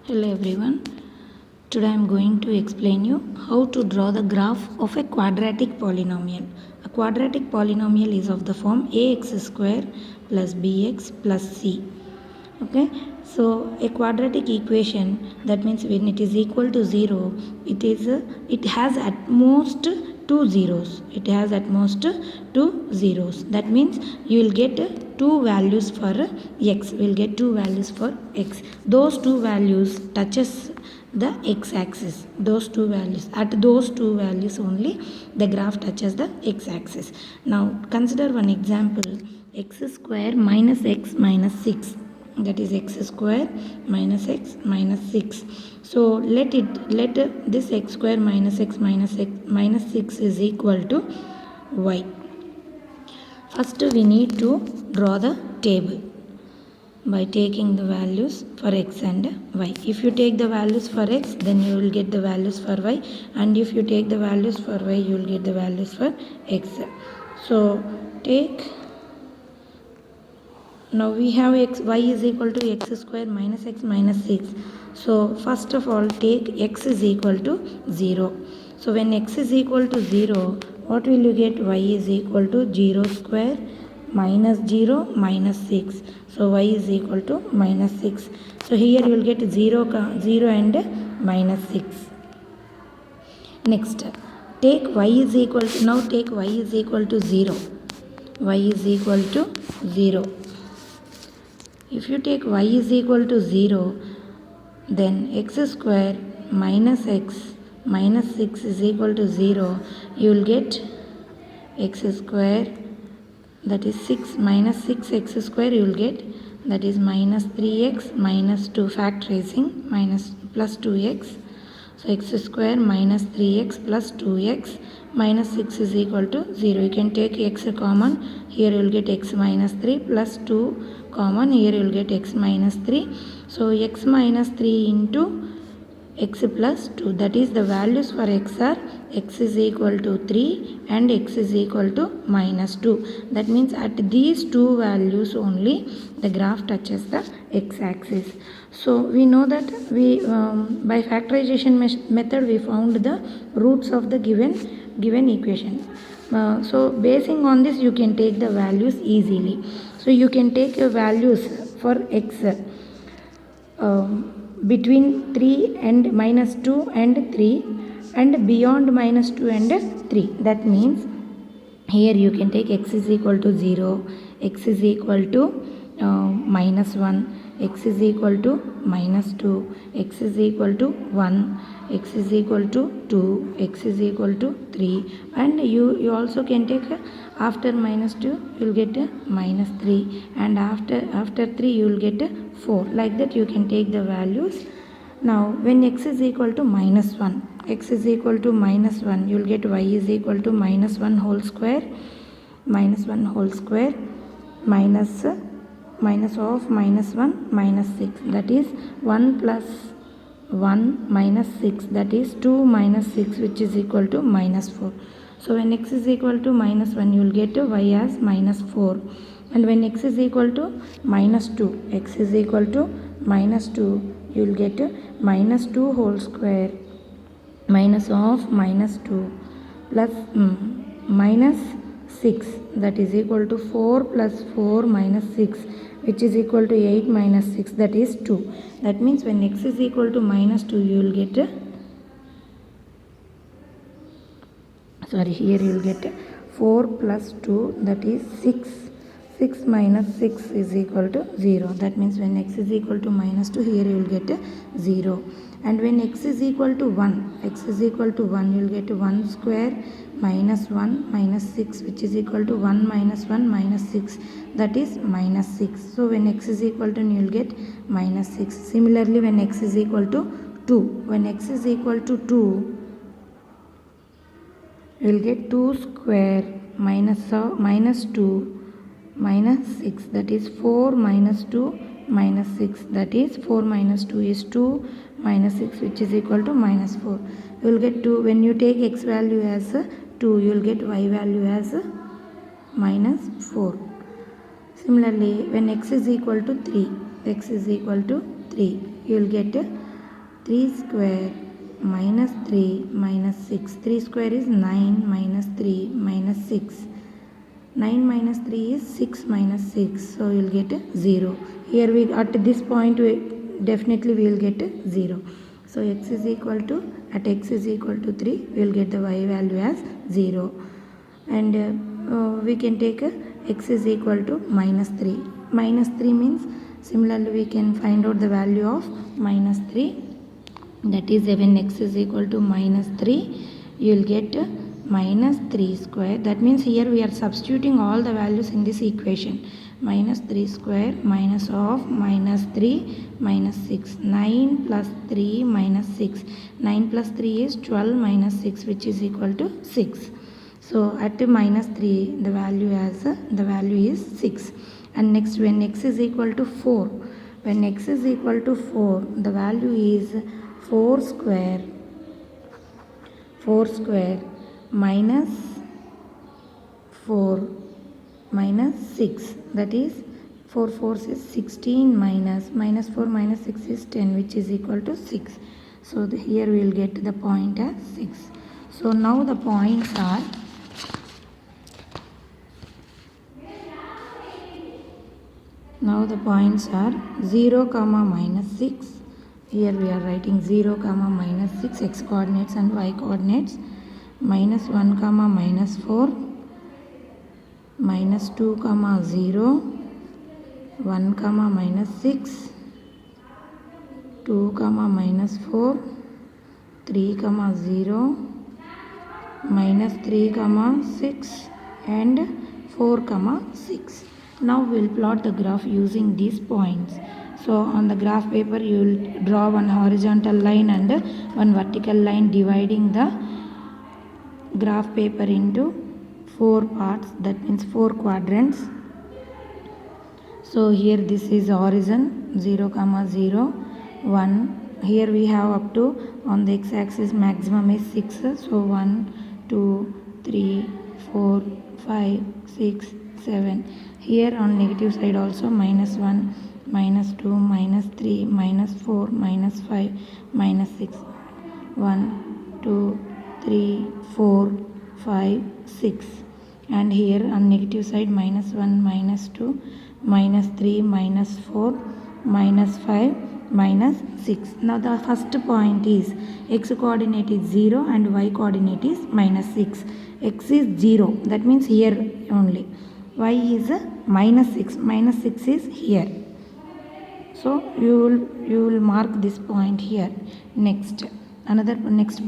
Hello everyone. Today I am going to explain you how to draw the graph of a quadratic polynomial. A quadratic polynomial is of the form ax square plus bx plus c. Okay, so a quadratic equation, that means when it is equal to 0, it has at most two zeros. It has at most two zeros. That means you will get two values for x. We will get two values for x. Those two values touches the x axis. Those two values, at those two values only the graph touches the x axis. Now consider one example: x square minus x minus 6, that is x square minus x minus 6. So let this x square minus x minus 6 is equal to y. First we need to draw the table by taking the values for x and y. If you take the values for x, then you will get the values for y, and if you take the values for y, you will get the values for x. So take, now we have y is equal to x square minus x minus 6. So first of all take x is equal to 0. So when x is equal to 0, what will you get? Y is equal to 0 square minus 0 minus 6. So y is equal to minus 6. So here you will get 0 and minus 6. Next, take y is equal to, now take y is equal to 0. Y is equal to 0. If you take y is equal to 0, then x square minus x minus 6 is equal to 0. You will get x square, that is 6 minus 6x square, you will get, that is minus 3x minus 2 factorizing minus plus 2x. So x square minus 3x plus 2x minus 6 is equal to 0. You can take x common. Here you will get x minus 3 plus 2 common. Here you will get x minus 3. So x minus 3 into x plus 2, that is the values for x are x is equal to 3 and x is equal to minus 2. That means at these two values only the graph touches the x axis. So we know that we by factorization method we found the roots of the given equation. So basing on this you can take the values easily. So you can take your values for x between 3 and minus 2 and 3 and beyond minus 2 and 3. That means here you can take x is equal to 0, x is equal to minus 1, x is equal to minus 2, x is equal to 1, x is equal to 2, x is equal to 3, and you also can take after minus 2 you will get minus 3, and after 3 you will get 4. Like that you can take the values. Now when x is equal to minus 1, x is equal to minus 1, you will get y is equal to minus 1 whole square minus minus of minus 1 minus 6, that is 1 plus 1 minus 6, that is 2 minus 6, which is equal to minus 4. So when x is equal to minus 1, you will get y as minus 4. And when x is equal to minus 2, x is equal to minus 2, you will get minus 2 whole square minus of minus 2 plus minus 6, that is equal to 4 plus 4 minus 6, which is equal to 8 minus 6, that is 2. That means when x is equal to minus 2, you will get here you will get 4 plus 2, that is 6. 6 minus 6 is equal to 0. That means when x is equal to minus 2, here you will get 0. And when x is equal to 1, x is equal to 1, you will get 1 square minus 1 minus 6, which is equal to 1 minus 1 minus 6, that is minus 6. So when x is equal to, you will get minus 6. Similarly when x is equal to 2, when x is equal to 2, you will get 2 square minus 2 minus 6, that is 4 minus 2 minus 6, that is 4 minus 2 is 2 minus 6, which is equal to minus 4. You will get 2. When you take x value as 2, you will get y value as minus 4. Similarly when x is equal to 3, you will get 3 square minus 3 minus 6. 3 square is 9 minus 3 minus 6. 9 minus 3 is 6 minus 6. So you will get 0. Here we at this point we definitely we will get 0. So x is equal to, at x is equal to 3 we will get the y value as 0. And we can take x is equal to minus 3. Minus 3 means similarly we can find out the value of minus 3. That is when x is equal to minus 3 you will get minus 3 square. That means here we are substituting all the values in this equation. Minus 3 square minus of minus 3 minus 6. 9 plus 3 minus 6. 9 plus 3 is 12 minus 6 which is equal to 6. So at minus 3 the value is 6. And next when x is equal to 4. When x is equal to 4 the value is 4 square minus 4 minus 6, that is 4 4s is 16 minus 4 minus 6 is 10 which is equal to 6. So here we will get the point as 6. So now the points are Now the points are 0 comma minus 6. Here we are writing 0 comma minus 6 x coordinates and y coordinates. Minus 1 comma minus 4. Minus 2 comma 0. 1 comma minus 6. 2 comma minus 4. 3 comma 0. Minus 3 comma 6 and 4 comma 6. Now we will plot the graph using these points. So on the graph paper you will draw one horizontal line and one vertical line dividing the graph paper into 4 parts, that means 4 quadrants. So here this is horizon 0 comma 0 1. Here we have up to on the x axis maximum is 6. So 1 2 3 4 5 6 7. Here on negative side also minus 1 minus 2 minus 3 minus 4 minus 5 minus 6. 1 2 3 4 5 6. And here on negative side minus 1 minus 2 minus 3 minus 4 minus 5 minus 6. Now the first point is x coordinate is 0 and y coordinate is minus 6. X is 0, that means here only. Y is minus 6. Minus 6 is here. So you will mark this point here. Next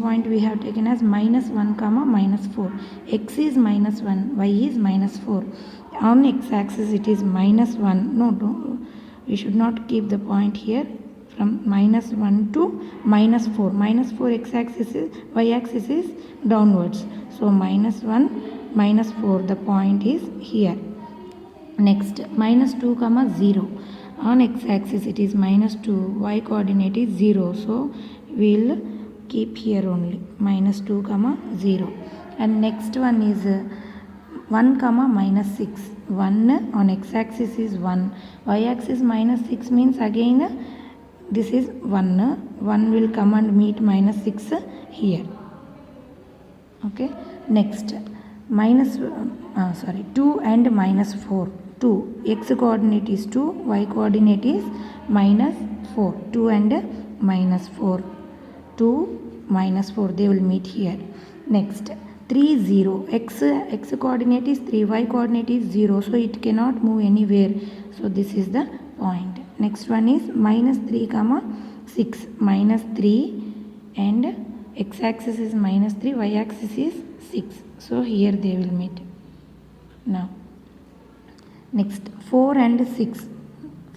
point we have taken as minus 1 comma minus 4. X is minus 1, y is minus 4. On x axis it is minus 1. No, we should not keep the point here. From minus 1 to minus 4. Minus 4 x axis is, y axis is downwards. So minus 1 minus 4, the point is here. Next minus 2 comma 0. On x axis it is minus 2, y coordinate is 0. So we will keep here only minus 2 comma 0. And next one is 1 comma minus 6. 1 on x axis is 1, y axis minus 6 means again this is 1. 1 will come and meet minus 6 here. Okay. Next minus 2 and minus 4. 2, x coordinate is 2, y coordinate is minus 4. 2 and minus 4. 2 minus 4, they will meet here. Next 3 0. X coordinate is 3, y coordinate is 0. So it cannot move anywhere. So this is the point. Next one is minus 3 comma 6. Minus 3 and x axis is minus 3, y axis is 6. So here they will meet. Now next 4 and 6.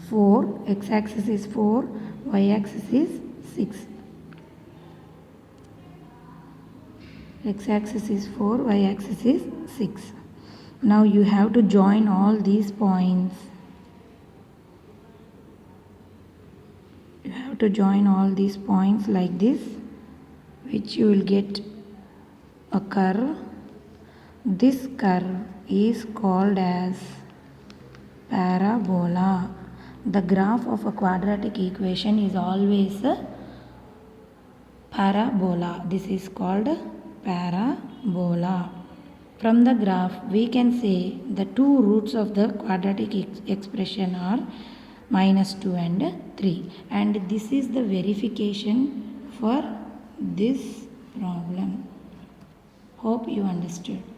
4, x axis is 4, y axis is 6. X axis is 4, y axis is 6. Now you have to join all these points. You have to join all these points like this, which you will get a curve. This curve is called as parabola. The graph of a quadratic equation is always parabola. This is called parabola. From the graph we can say the two roots of the quadratic expression are -2 and 3, and this is the verification for this problem. Hope you understood.